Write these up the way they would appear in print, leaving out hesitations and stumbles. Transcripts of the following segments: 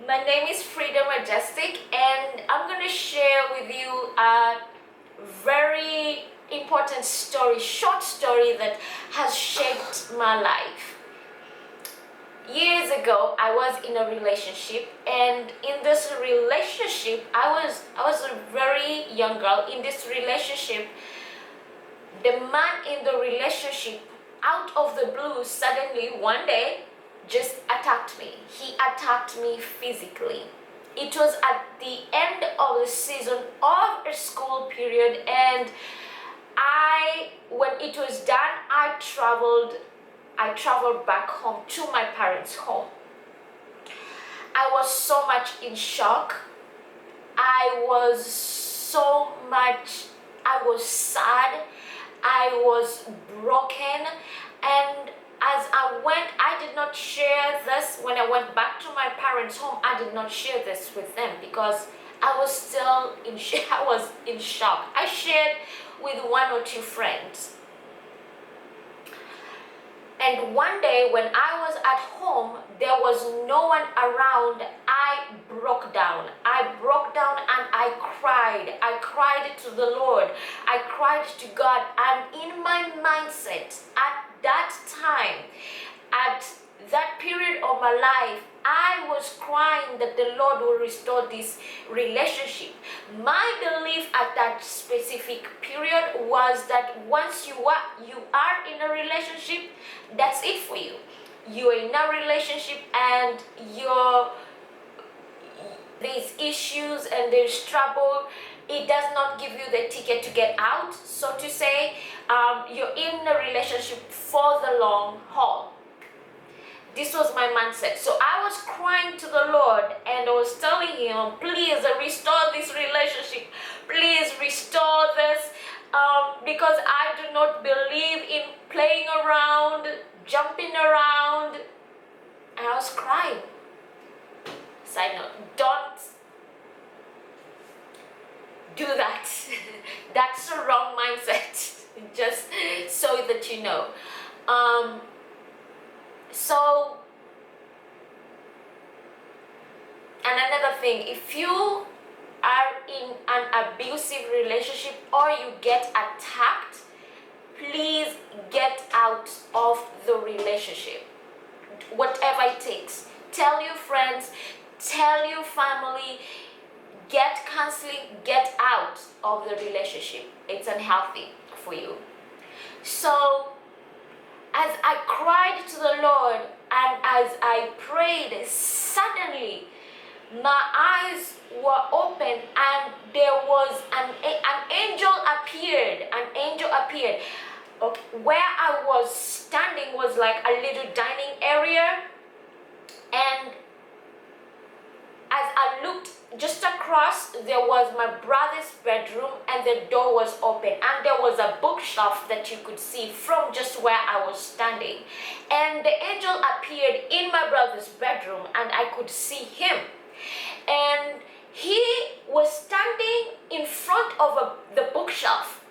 My name is Freedom Majestic, and I'm going to share with you a very important story, short story that has shaped my life. Years ago, I was in a relationship, and in this relationship, I was a very young girl. In this relationship, the man in the relationship, out of the blue, suddenly one day just attacked me. He attacked me physically. It was at the end of the season of a school period, and when it was done, I traveled back home to my parents' home. I was so much in shock. I was sad. I was broken, and as I went, I did not share this. When I went back to my parents' home, I did not share this with them because I was still I was in shock. I shared with one or two friends. And one day when I was at home, there was no one around. I broke down. I broke down and I cried. I cried to the Lord. I cried to God. And in my mindset, at that time, at that period of my life, I was crying that the Lord will restore this relationship. My belief at that specific period was that once you are in a relationship, that's it for you. You're in a relationship and there's issues and there's trouble. It does not give you the ticket to get out, so to say. You're in a relationship for the long haul. This was my mindset. So I was crying to the Lord and I was telling him, please restore this relationship. Please restore this, because I do not believe in playing around, jumping around. And I was crying. Side note, don't do that. That's the wrong mindset. Just so that you know. So, and another thing, if you are in an abusive relationship or you get attacked, please get out of the relationship. Whatever it takes. Tell your friends, tell your family, get counseling, get out of the relationship. It's unhealthy for you. So, as I cried to the Lord and as I prayed, suddenly my eyes were open and there was an angel appeared. An angel appeared. Where I was standing was like a little dining area, and as I looked just across, there was my brother's bedroom and the door was open, and there was a bookshelf that you could see from just where I was standing. And the angel appeared in my brother's bedroom and I could see him. And he was standing in front of the bookshelf,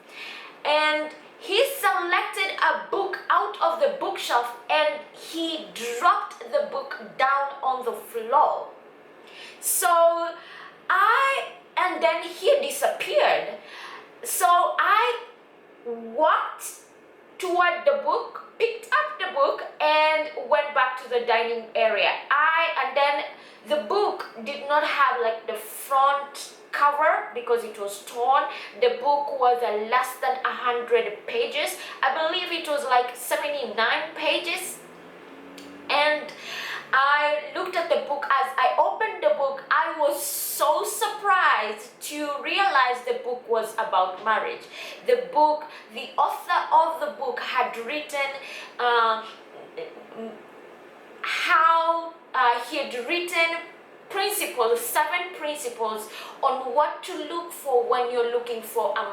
and he selected a book out of the bookshelf and he dropped the book down on the floor. So and then he disappeared. So I walked toward the book, picked up the book and went back to the dining area. And then the book did not have like the front cover because it was torn. The book was less than 100 pages. I believe it was like 79 pages. And I looked at the book. As I opened the book, I was so surprised to realize the book was about marriage. The author of the book had written he had written principles, 7 principles on what to look for when you're looking for a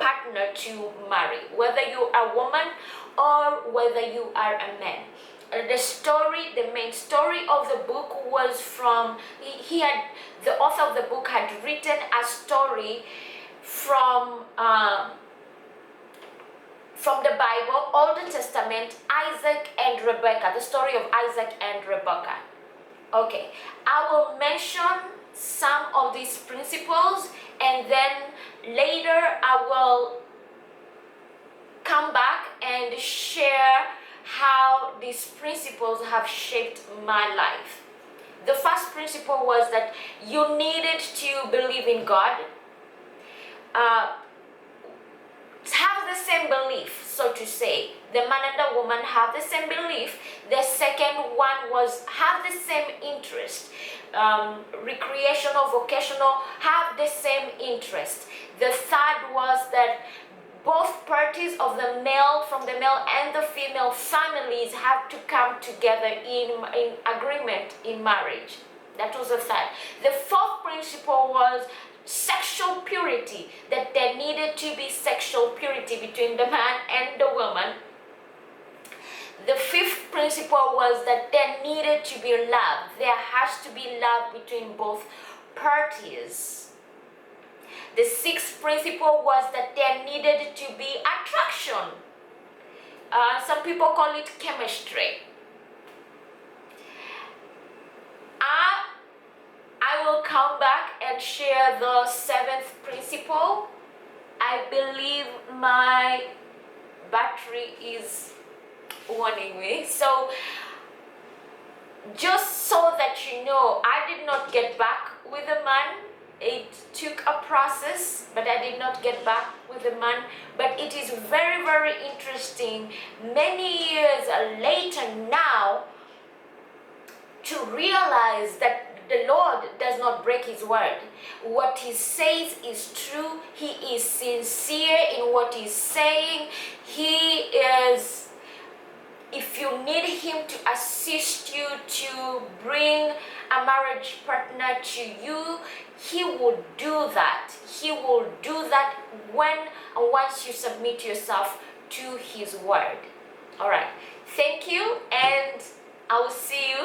partner to marry, whether you are a woman or whether you are a man. The main story of the book was from, the author of the book had written a story from the Bible, Old Testament, Isaac and Rebecca, the story of Isaac and Rebecca. Okay, I will mention some of these principles, and then later I will come back and share how these principles have shaped my life. The first principle was that you needed to believe in God, have the same belief, so to say. The man and the woman have the same belief. The second one was have the same interest. Recreational, vocational, have the same interest. The third was that both parties of the male, from the male and the female families, have to come together in agreement in marriage. That was the third. The fourth principle was sexual purity, that there needed to be sexual purity between the man and the woman. The fifth principle was that there needed to be love. There has to be love between both parties. The sixth principle was that there needed to be attraction. Some people call it chemistry. I will come back and share the seventh principle. I believe my battery is warning me. So just so that you know, I did not get back with the man. It took a process, but I did not get back with the man. But it is very, very interesting many years later now to realize that the Lord does not break his word. What he says is true. He is sincere in what he's saying. He is, if you need him to assist you to bring a marriage partner to you, he will do that. He will do that when and once you submit yourself to his word. All right. Thank you, and I will see you